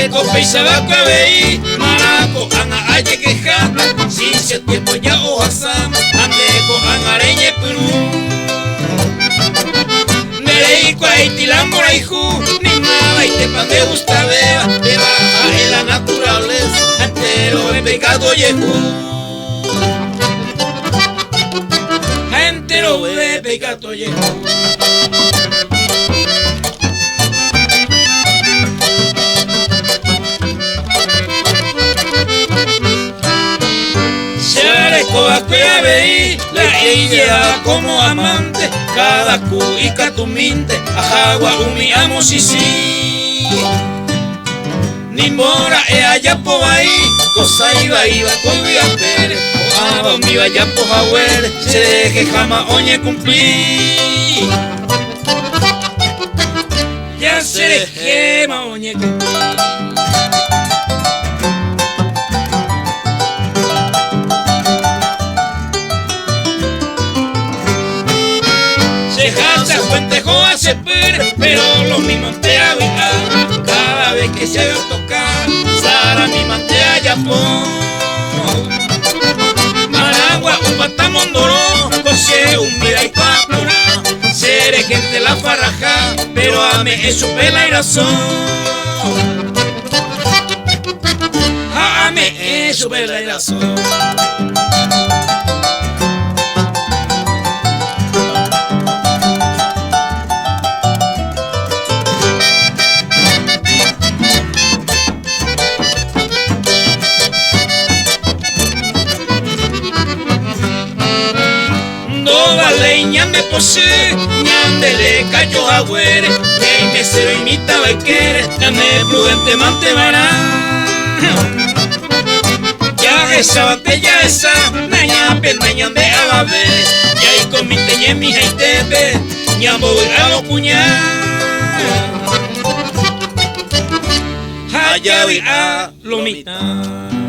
copa y sabaco veí, maraco, ana aye quejata, si se tiempo ya ojasama, andeco, an areñe perú. Nerei cuaiti la moraijú, ni nada y te pan de gusta beba, te baja en la naturaleza, entero el pecado yejú. Entero de pecado yejú. Coacuea veí, la ella como amante, cada cu y catuminte, ajagua umi amo si sí. Nimbora e allá po ahí, cosa iba con mi apere, o aba mi vaya po jawere, se deje jama oñe cumplir. Ya se deje ma oñe cumplir. Pero lo mismo te habita cada vez que se haga tocar Sara mi mantea yapón Maragua un patamondoro Cosé un mira y papura Seré gente la farraja Pero ame es su pela y razón Ame es su pela y razón. Ñande posee, ñande le cayó a güere, y me se lo imitaba y quiere, ñande prudente mantebará. Ya esa batalla esa, naña pena ñande a la vez, y ahí con mi teñe mi jaitebe, ñambo a lo puñal. Allá vi a lo mitad.